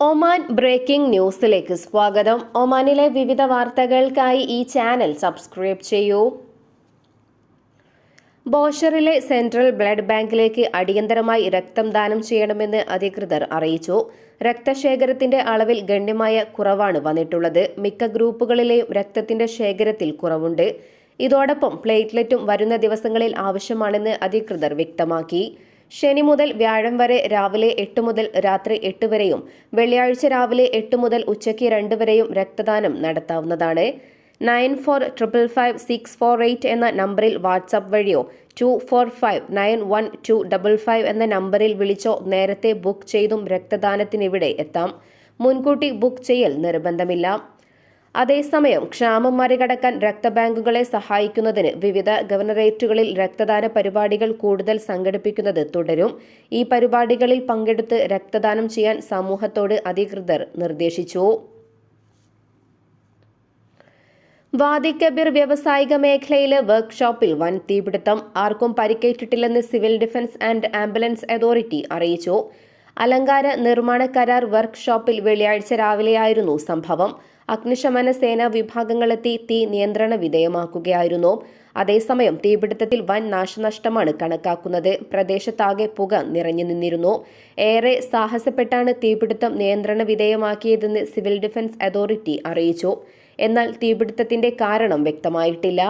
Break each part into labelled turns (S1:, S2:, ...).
S1: Oman breaking ന്യൂസിലേക്ക് സ്വാഗതം. ഒമാനിലെ വിവിധ വാർത്തകൾക്കായി ഈ ചാനൽ സബ്സ്ക്രൈബ് ചെയ്യൂ. ബോഷറിലെ സെൻട്രൽ ബ്ലഡ് ബാങ്കിലേക്ക് അടിയന്തരമായി രക്തം ദാനം ചെയ്യണമെന്ന് അധികൃതർ അറിയിച്ചു. രക്തശേഖരത്തിന്റെ അളവിൽ ഗണ്യമായ കുറവാണ് വന്നിട്ടുള്ളത്. മിക്ക ഗ്രൂപ്പുകളിലെയും രക്തത്തിന്റെ ശേഖരത്തിൽ കുറവുണ്ട്. ഇതോടൊപ്പം പ്ലേറ്റ്ലെറ്റും വരുന്ന ദിവസങ്ങളിൽ ആവശ്യമാണെന്ന് അധികൃതർ വ്യക്തമാക്കി. ശനി മുതൽ വ്യാഴം വരെ രാവിലെ 8 മുതൽ രാത്രി 8 വരെയും വെള്ളിയാഴ്ച രാവിലെ 8 മുതൽ ഉച്ചയ്ക്ക് 2 വരെയും രക്തദാനം നടത്താവുന്നതാണ്. 94555648 എന്ന നമ്പറിൽ വാട്സാപ്പ് വഴിയോ 24591255 എന്ന നമ്പറിൽ വിളിച്ചോ നേരത്തെ ബുക്ക് ചെയ്തും രക്തദാനത്തിനിവിടെ എത്താം. മുൻകൂട്ടി ബുക്ക് ചെയ്യൽ നിർബന്ധമില്ല. അതേസമയം ക്ഷാമം മറികടക്കാൻ രക്തബാങ്കുകളെ സഹായിക്കുന്നതിന് വിവിധ ഗവർണറേറ്റുകളിൽ രക്തദാന പരിപാടികൾ കൂടുതൽ സംഘടിപ്പിക്കുന്നത് തുടരും. ഈ പരിപാടികളിൽ പങ്കെടുത്ത് രക്തദാനം ചെയ്യാൻ സമൂഹത്തോട് അധികൃതർ നിർദ്ദേശിച്ചു. വാദി കബീർ വ്യാവസായിക മേഖലയിലെ വർക്ക്ഷോപ്പിൽ വൻ തീപിടുത്തം. ആർക്കും പരിക്കേറ്റിട്ടില്ലെന്ന് civil defence and ambulance authority അറിയിച്ചു. അലങ്കാര നിർമ്മാണ കരാർ വർക്ക്ഷോപ്പിൽ വെള്ളിയാഴ്ച രാവിലെയായിരുന്നു സംഭവം. അഗ്നിശമന സേനാ വിഭാഗങ്ങളെത്തി തീ നിയന്ത്രണ വിധേയമാക്കുകയായിരുന്നു. അതേസമയം തീപിടുത്തത്തിൽ വൻ നാശനഷ്ടമാണ് കണക്കാക്കുന്നത്. പ്രദേശത്താകെ പുക നിറഞ്ഞു നിന്നിരുന്നു. ഏറെ സാഹസപ്പെട്ടാണ് തീപിടുത്തം നിയന്ത്രണ വിധേയമാക്കിയതെന്ന് സിവിൽ ഡിഫൻസ് അതോറിറ്റി അറിയിച്ചു. എന്നാൽ തീപിടുത്തത്തിന്റെ കാരണം വ്യക്തമായിട്ടില്ല.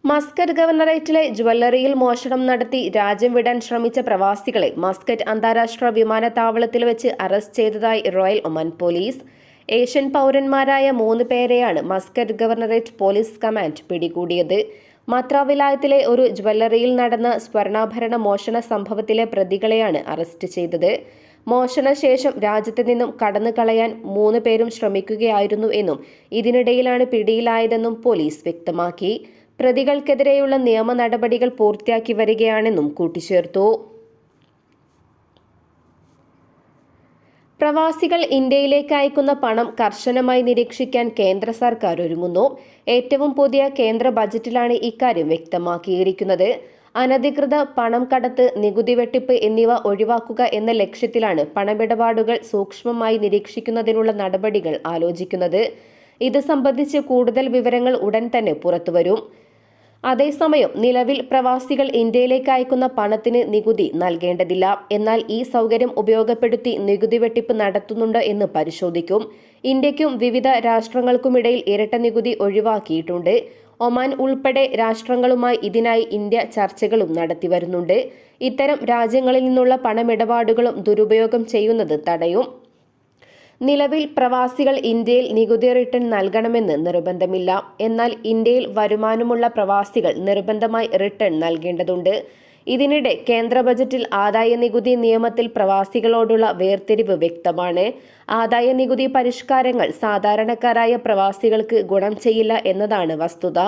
S1: മസ്കറ്റ് ഗവർണറേറ്റിലെ ജ്വല്ലറിയിൽ മോഷണം നടത്തി രാജ്യം വിടാൻ ശ്രമിച്ച പ്രവാസികളെ മസ്കറ്റ് അന്താരാഷ്ട്ര വിമാനത്താവളത്തിൽ വെച്ച് അറസ്റ്റ് ചെയ്തതായി റോയൽ ഒമാൻ പോലീസ്. ഏഷ്യൻ പൗരന്മാരായ 3 പേരെയാണ് മസ്കറ്റ് ഗവർണറേറ്റ് പോലീസ് കമാൻഡ് പിടികൂടിയത്. മത്ര വിലായത്തിലെ ഒരു ജ്വല്ലറിയിൽ നടന്ന സ്വർണ്ണാഭരണ മോഷണ സംഭവത്തിലെ പ്രതികളെയാണ് അറസ്റ്റ് ചെയ്തത്. മോഷണശേഷം രാജ്യത്ത് നിന്നും കടന്നു കളയാൻ 3 പേരും ശ്രമിക്കുകയായിരുന്നു എന്നും ഇതിനിടയിലാണ് പിടിയിലായതെന്നും പോലീസ് വ്യക്തമാക്കി. പ്രതികൾക്കെതിരെയുള്ള നിയമ നടപടികൾ പൂർത്തിയാക്കി വരികയാണെന്നും കൂട്ടിച്ചേർത്തു. പ്രവാസികൾ ഇന്ത്യയിലേക്ക് അയക്കുന്ന പണം കർശനമായി നിരീക്ഷിക്കാൻ കേന്ദ്ര സർക്കാർ ഒരുങ്ങുന്നു. ഏറ്റവും പുതിയ കേന്ദ്ര ബജറ്റിലാണ് ഇക്കാര്യം വ്യക്തമാക്കിയിരിക്കുന്നത്. അനധികൃത പണം കടത്ത്, നികുതി വെട്ടിപ്പ് എന്നിവ ഒഴിവാക്കുക എന്ന ലക്ഷ്യത്തിലാണ് പണമിടപാടുകൾ സൂക്ഷ്മമായി നിരീക്ഷിക്കുന്നതിനുള്ള നടപടികൾ ആലോചിക്കുന്നത്. ഇത് സംബന്ധിച്ച് കൂടുതൽ വിവരങ്ങൾ ഉടൻ തന്നെ പുറത്തുവരും. അതേസമയം നിലവിൽ പ്രവാസികൾ ഇന്ത്യയിലേക്ക് അയക്കുന്ന പണത്തിന് നികുതി നൽകേണ്ടതില്ല. എന്നാൽ ഈ സൗകര്യം ഉപയോഗപ്പെടുത്തി നികുതി വെട്ടിപ്പ് നടത്തുന്നുണ്ടോ എന്ന് പരിശോധിക്കും. ഇന്ത്യക്കും വിവിധ രാഷ്ട്രങ്ങൾക്കുമിടയിൽ ഇരട്ട നികുതി ഒഴിവാക്കിയിട്ടുണ്ട്. ഒമാൻ ഉൾപ്പെടെ രാഷ്ട്രങ്ങളുമായി ഇതിനായി ഇന്ത്യ ചർച്ചകളും നടത്തിവരുന്നുണ്ട്. ഇത്തരം രാജ്യങ്ങളിൽ നിന്നുള്ള പണമിടപാടുകളും ദുരുപയോഗം ചെയ്യുന്നത് തടയും. നിലവിൽ പ്രവാസികൾ ഇന്ത്യയിൽ നികുതി റിട്ടേൺ നൽകണമെന്ന് നിർബന്ധമില്ല. എന്നാൽ ഇന്ത്യയിൽ വരുമാനമുള്ള പ്രവാസികൾ നിർബന്ധമായി റിട്ടേൺ നൽകേണ്ടതുണ്ട്. ഇതിനിടെ കേന്ദ്ര ബജറ്റിൽ ആദായ നികുതി നിയമത്തിൽ പ്രവാസികളോടുള്ള വേർതിരിവ് വ്യക്തമാണ്. ആദായ നികുതി പരിഷ്കാരങ്ങൾ സാധാരണക്കാരായ പ്രവാസികൾക്ക് ഗുണം ചെയ്യില്ല എന്നതാണ് വസ്തുത.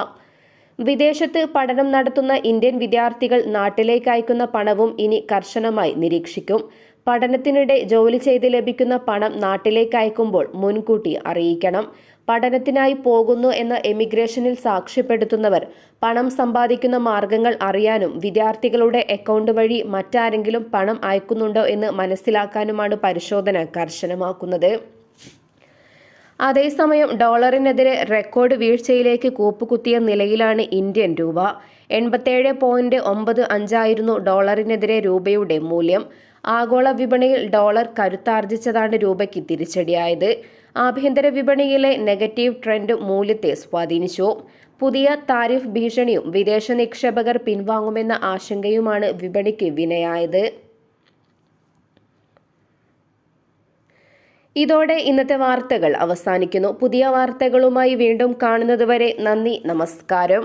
S1: വിദേശത്ത് പഠനം നടത്തുന്ന ഇന്ത്യൻ വിദ്യാർത്ഥികൾ നാട്ടിലേക്ക് അയക്കുന്ന പണവും ഇനി കർശനമായി നിരീക്ഷിക്കും. പഠനത്തിനിടെ ജോലി ചെയ്ത് ലഭിക്കുന്ന പണം നാട്ടിലേക്ക് അയക്കുമ്പോൾ മുൻകൂട്ടി അറിയിക്കണം. പഠനത്തിനായി പോകുന്നു എന്ന എമിഗ്രേഷനിൽ സാക്ഷ്യപ്പെടുത്തുന്നവർ പണം സമ്പാദിക്കുന്ന മാർഗങ്ങൾ അറിയാനും വിദ്യാർത്ഥികളുടെ അക്കൗണ്ട് വഴി മറ്റാരെങ്കിലും പണം അയക്കുന്നുണ്ടോ എന്ന് മനസ്സിലാക്കാനുമാണ് പരിശോധന കർശനമാക്കുന്നത്. അതേസമയം ഡോളറിനെതിരെ റെക്കോർഡ് വീഴ്ചയിലേക്ക് കൂപ്പുകുത്തിയ നിലയിലാണ് ഇന്ത്യൻ രൂപ. 87.95 ആയിരുന്നു ഡോളറിനെതിരെ രൂപയുടെ മൂല്യം. ആഗോള വിപണിയിൽ ഡോളർ കരുത്താർജിച്ചതാണ് രൂപയ്ക്ക് തിരിച്ചടിയായത്. ആഭ്യന്തര വിപണിയിലെ നെഗറ്റീവ് ട്രെൻഡ് മൂല്യത്തെ സ്വാധീനിച്ചു. പുതിയ താരിഫ് ഭീഷണിയും വിദേശ നിക്ഷേപകർ പിൻവാങ്ങുമെന്ന ആശങ്കയുമാണ് വിപണിക്ക് വിനയായത്. ഇതോടെ ഇന്നത്തെ വാർത്തകൾ അവസാനിക്കുന്നു. പുതിയ വാർത്തകളുമായി വീണ്ടും കാണുന്നതുവരെ നന്ദി, നമസ്കാരം.